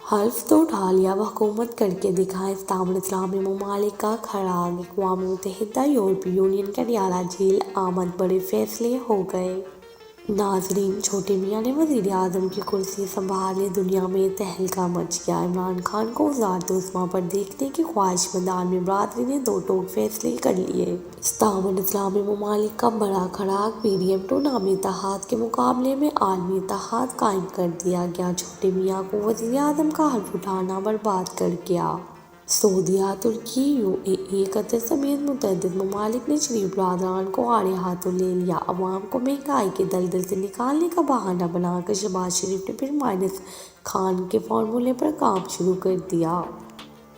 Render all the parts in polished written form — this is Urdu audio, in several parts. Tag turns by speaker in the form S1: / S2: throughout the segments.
S1: حلف تو اٹھا لیا، اب حکومت کر کے دکھائیں۔ اسلامی ممالک کا خراج اقوام متحدہ۔ یورپی یونین کے ریالہ جیل آمد، بڑے فیصلے ہو گئے۔ ناظرین، چھوٹے میاں نے وزیر اعظم کی کرسی سنبھال لی، دنیا میں تہلکہ مچ گیا۔ عمران خان کو وزارت عظمیٰ پر دیکھنے کی خواہش مند عالمی برادری نے دو ٹوک فیصلے کر لیے۔ اسلامی ممالک کا بڑا خراج، PDM2 نامی اتحاد کے مقابلے میں عالمی اتحاد قائم کر دیا گیا۔ چھوٹے میاں کو وزیر اعظم کا حلف اٹھانا برباد کر گیا۔ سعودیہ، ترکی، UAE، قطر سمیت متعدد ممالک نے شریف برادران کو آڑے ہاتھوں لے لیا۔ عوام کو مہنگائی کے دلدل سے نکالنے کا بہانہ بنا کر شہباز شریف نے پھر مائنس خان کے فارمولے پر کام شروع کر دیا۔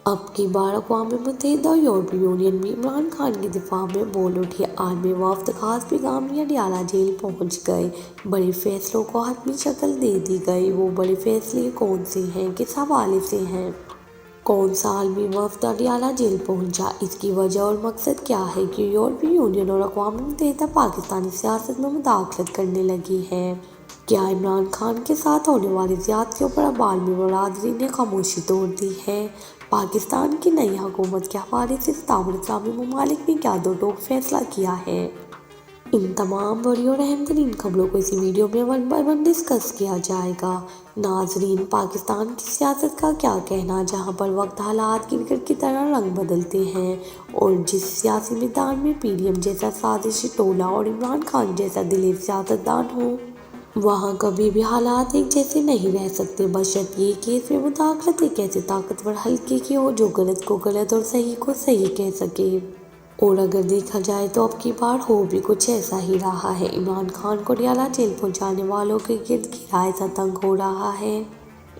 S1: اب کی بار اقوام متحدہ اور یورپی یونین بھی عمران خان کے دفاع میں بول اٹھے۔ عالمی وفد خاص پیغامیہ ریالہ جیل پہنچ گئے، بڑے فیصلوں کو حتمی شکل دے دی گئی۔ وہ بڑے فیصلے کون سے ہیں، کس حوالے سے ہیں؟ کون سا عالمی وفد ریالہ جیل پہنچا؟ اس کی وجہ اور مقصد کیا ہے؟ کیوں یورپی یونین اور اقوام متحدہ پاکستانی سیاست میں مداخلت کرنے لگی ہے؟ کیا عمران خان کے ساتھ ہونے والی زیادتیوں پر اب عالمی برادری نے خاموشی توڑ دی ہے؟ پاکستان کی نئی حکومت کے حوالے سے اسلامی ممالک نے کیا دو ٹوک فیصلہ کیا ہے؟ ان تمام بڑی اور اہم ترین خبروں کو اسی ویڈیو میں ون بائی ون ڈسکس کیا جائے گا۔ ناظرین، پاکستان کی سیاست کا کیا کہنا، جہاں پر وقت حالات کرکٹ کی طرح رنگ بدلتے ہیں اور جس سیاسی میدان میں PDM جیسا سازشی ٹولہ اور عمران خان جیسا دلیر سیاستدان ہو، وہاں کبھی بھی حالات ایک جیسے نہیں رہ سکتے، بشرط یہ کہ اس میں مداخلت ایک ایسے طاقتور حلقے کی ہو جو غلط کو غلط اور صحیح کو صحیح کہہ سکے۔ اور اگر دیکھا جائے تو اب کی بار ہو بھی کچھ ایسا ہی رہا ہے۔ عمران خان کو ریالہ جیل پہنچانے والوں کے گرد گھیرا ایسا تنگ ہو رہا ہے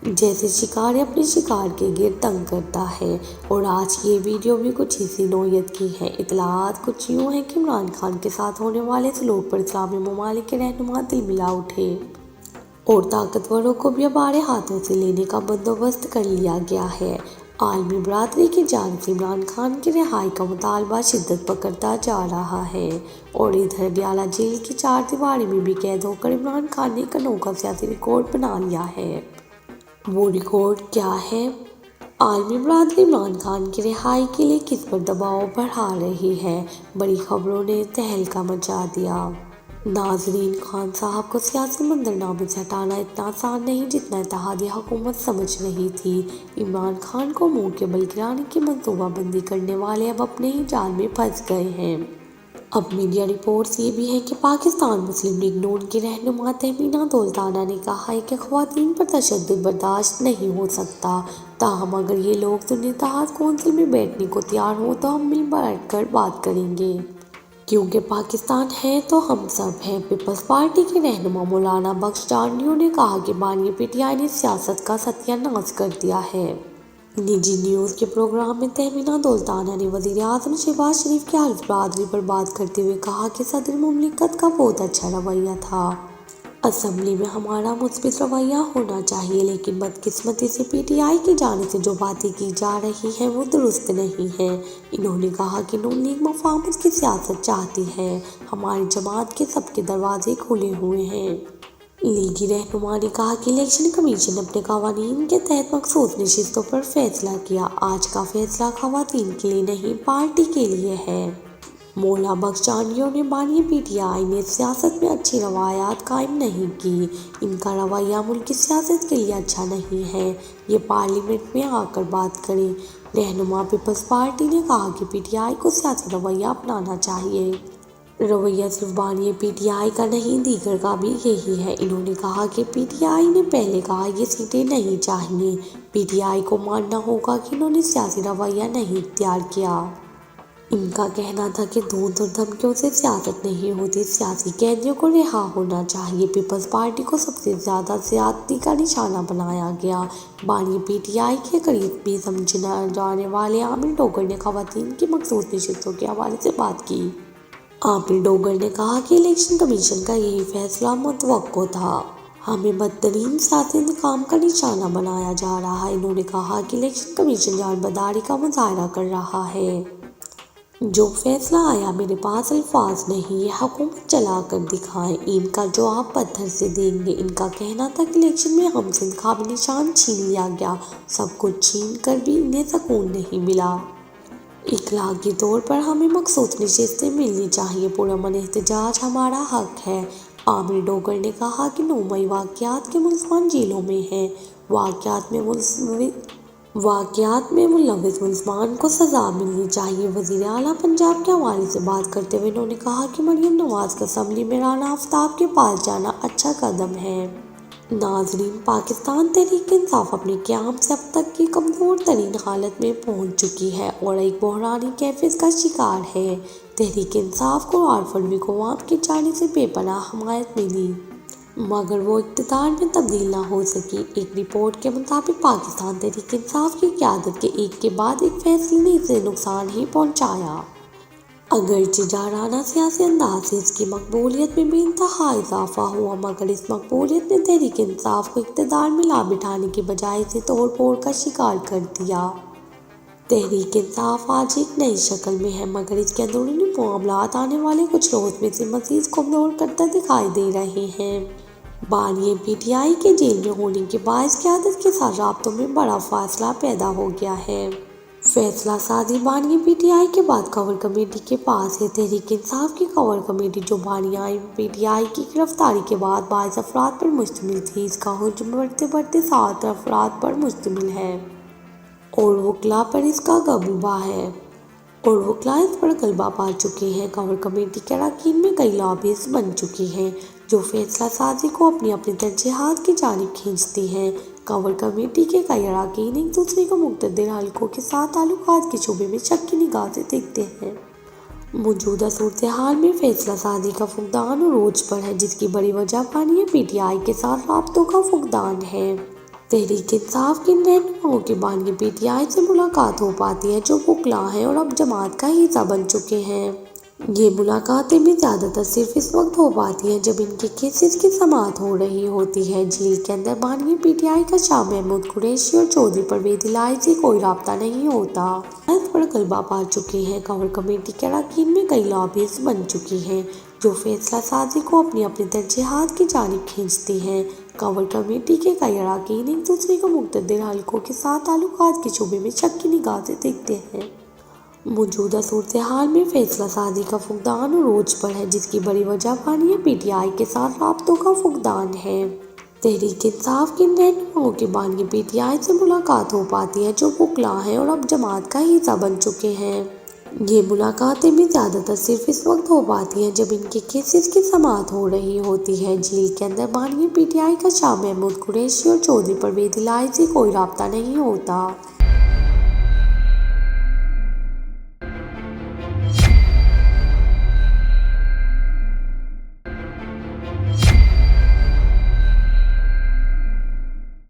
S1: جیسے شکاری اپنے شکار کے گرد تنگ کرتا ہے، اور آج کی یہ ویڈیو بھی کچھ اسی نوعیت کی ہے۔ اطلاعات کچھ یوں ہیں کہ عمران خان کے ساتھ ہونے والے سلوک پر اسلامی ممالک کے رہنما دل ملا اٹھے اور طاقتوروں کو بھی اب آڑے ہاتھوں سے لینے کا بندوبست کر لیا گیا ہے۔ عالمی برادری کی جانب سے عمران خان کی رہائی کا مطالبہ شدت پکڑتا جا رہا ہے، اور ادھر ریالہ جیل کی چار دیواری میں بھی قید ہو کر عمران خان نے ایک انوکھا سیاسی ریکارڈ بنا لیا ہے۔ وہ ریکارڈ کیا ہے؟ عالمی برادری عمران خان کی رہائی کے لیے کس پر دباؤ بڑھا رہی ہے؟ بڑی خبروں نے تہلکہ مچا دیا۔ ناظرین، خان صاحب کو سیاسی منظرنامے سے ہٹانا اتنا آسان نہیں جتنا اتحادیہ حکومت سمجھ رہی تھی۔ عمران خان کو منہ کے بل گرانے کی منصوبہ بندی کرنے والے اب اپنے ہی جال میں پھنس گئے ہیں۔ اب میڈیا رپورٹس یہ بھی ہیں کہ پاکستان مسلم لیگ نون کی رہنما تہمینہ دولتانہ نے کہا ہے کہ خواتین پر تشدد برداشت نہیں ہو سکتا، تاہم اگر یہ لوگ سنی اتحاد کونسل میں بیٹھنے کو تیار ہوں تو ہم مل بیٹھ کر بات کریں گے، کیونکہ پاکستان ہے تو ہم سب ہیں۔ پیپلز پارٹی کے رہنما مولانا بخش جانڈیو نے کہا کہ بانی PTI نے سیاست کا ستیہ ناش کر دیا ہے۔ نجی نیوز کے پروگرام میں تہمینہ دولتانہ نے وزیر اعظم شہباز شریف کی حلف برداری پر بات کرتے ہوئے کہا کہ صدر مملکت کا بہت اچھا رویہ تھا، اسمبلی میں ہمارا مثبت رویہ ہونا چاہیے، لیکن بدقسمتی سے PTI کی جانب سے جو باتیں کی جا رہی ہیں وہ درست نہیں ہیں۔ انہوں نے کہا کہ نون لیگ مفاہمت کی سیاست چاہتی ہے، ہماری جماعت کے سب کے دروازے کھلے ہوئے ہیں۔ لیگی رہنما نے کہا کہ الیکشن کمیشن اپنے قوانین کے تحت مخصوص نشستوں پر فیصلہ کیا، آج کا فیصلہ خواتین کے لیے نہیں پارٹی کے لیے ہے۔ مولا بخش جانڈیو نے بانی PTI نے سیاست میں اچھی روایات قائم نہیں کی، ان کا رویہ ملک کی سیاست کے لیے اچھا نہیں ہے، یہ پارلیمنٹ میں آ کر بات کریں۔ رہنما پیپلز پارٹی نے کہا کہ PTI کو سیاسی رویہ اپنانا چاہیے، رویہ صرف بانی PTI کا نہیں دیگر کا بھی یہی ہے۔ انہوں نے کہا کہ PTI نے پہلے کہا یہ سیٹیں نہیں چاہیے، PTI کو ماننا ہوگا کہ انہوں نے سیاسی رویہ نہیں اختیار کیا۔ ان کا کہنا تھا کہ دھوند اور دھمکیوں سے سیاست نہیں ہوتی، سیاسی قیدیوں کو رہا ہونا چاہیے۔ پیپلز پارٹی کو سب سے زیادہ زیادتی کا نشانہ بنایا گیا۔ بانی PTI کے قریب بھی سمجھے جانے والے عامر ڈوگر نے خواتین کی مخصوص نشستوں کے حوالے سے بات کی۔ عامر ڈوگر نے کہا کہ الیکشن کمیشن کا یہی فیصلہ متوقع تھا، ہمیں بدترین سیاسی انتقام کا نشانہ بنایا جا رہا ہے۔ انہوں نے کہا کہ الیکشن کمیشن جانبداری کا مظاہرہ کر رہا ہے۔ جو فیصلہ آیا میرے پاس الفاظ نہیں، یہ حکومت چلا کر دکھائیں، ان کا جواب پتھر سے دیں گے۔ ان کا کہنا تھا کہ الیکشن میں ہم سے انتخابی نشان چھین لیا گیا، سب کچھ چھین کر بھی انہیں سکون نہیں ملا۔ اخلاقی طور پر ہمیں مخصوص نشستیں ملنی چاہیے، پرامن احتجاج ہمارا حق ہے۔ عامر ڈوگر نے کہا کہ 9 مئی واقعات کے ملزمان جیلوں میں ہیں، واقعات میں ملوث ملزمان کو سزا ملنی چاہیے۔ وزیر اعلیٰ پنجاب کے حوالے سے بات کرتے ہوئے انہوں نے کہا کہ مریم نواز کا اسمبلی میں رانا آفتاب کے پاس جانا اچھا قدم ہے۔ ناظرین، پاکستان تحریک انصاف اپنے قیام سے اب تک کی کمزور ترین حالت میں پہنچ چکی ہے اور ایک بحرانی کیفیت کا شکار ہے۔ تحریک انصاف کو 8 فروری کو عوام کی جانب سے بے پناہ حمایت ملی، مگر وہ اقتدار میں تبدیل نہ ہو سکی۔ ایک رپورٹ کے مطابق پاکستان تحریک انصاف کی قیادت کے ایک کے بعد ایک فیصلے نے اسے نقصان ہی پہنچایا۔ اگرچہ جارحانہ سیاسی انداز سے اس کی مقبولیت میں بے انتہا اضافہ ہوا، مگر اس مقبولیت نے تحریک انصاف کو اقتدار میں لا بٹھانے کے بجائے اسے توڑ پھوڑ کا شکار کر دیا۔ تحریک انصاف آج ایک نئی شکل میں ہے، مگر اس کے اندرونی معاملات آنے والے کچھ روز میں اسے مزید کمزور کرتا دکھائی دے رہے ہیں۔ بانی پی ٹی آئی کے جیل میں ہونے کے باعث قیادت کے ساتھ رابطوں میں بڑا فاصلہ پیدا ہو گیا ہے۔ فیصلہ سازی بانی پی ٹی آئی کے بعد کور کمیٹی کے پاس ہے۔ تحریک انصاف کی کور کمیٹی، جو بانی پی ٹی آئی کی گرفتاری کے بعد 22 افراد پر مشتمل تھی، اس کا حجم بڑھتے بڑھتے 7 افراد پر مشتمل ہے اور وکلاء پر اس غلبہ پا چکے ہیں۔ کور کمیٹی کے اراکین میں کئی لابیز بن چکی ہیں، جو فیصلہ سازی کو اپنی اپنی ترجیحات کی جانب کھینچتی ہیں۔ کور کمیٹی کے کئی اراکین ایک دوسرے کو مقتدر حلقوں کے ساتھ تعلقات کے شعبے میں شک کی نگاہ سے دیکھتے ہیں۔ موجودہ صورتحال میں فیصلہ سازی کا فقدان عروج پر ہے، جس کی بڑی وجہ بانی پی ٹی آئی کے ساتھ رابطوں کا فقدان ہے۔ تحریک انصاف کے رہنماؤں کی بانی پی ٹی آئی سے ملاقات ہو پاتی ہے، جو وکلاء ہیں اور اب جماعت کا حصہ بن چکے ہیں۔ یہ ملاقاتیں بھی زیادہ تر صرف اس وقت ہو پاتی ہیں جب ان کے کیسز کی سماعت ہو رہی ہوتی ہے۔ جیل کے اندر بانی پی ٹی آئی کا شاہ محمود قریشی اور چودھری پرویز الہی سے کوئی رابطہ نہیں ہوتا۔ اس پر غلبہ پا چکے ہیں۔ کور کمیٹی کے اراکین میں کئی لابیز بن چکی ہیں، جو فیصلہ سازی کو اپنی اپنی ترجیحات کی جانب کھینچتی ہیں۔ کور کمیٹی کے کئی اراکین ایک دوسرے کو مقتدر حلقوں کے ساتھ تعلقات کے شعبے میں شک کی نگاہ سے دیکھتے ہیں۔ موجودہ صورتحال میں فیصلہ سازی کا فقدان عروج پر ہے، جس کی بڑی وجہ بانی پی ٹی آئی کے ساتھ رابطوں کا فقدان ہے۔ تحریک انصاف کے رہنماؤں کی بانی پی ٹی آئی سے ملاقات ہو پاتی ہے، جو وکلاء ہیں اور اب جماعت کا حصہ بن چکے ہیں۔ یہ ملاقاتیں بھی زیادہ تر صرف اس وقت ہو پاتی ہیں جب ان کے کیسز کی سماعت ہو رہی ہوتی ہے۔ جیل کے اندر بانی پی ٹی آئی کا شاہ محمود قریشی اور چودھری پرویز الہی سے کوئی رابطہ نہیں ہوتا۔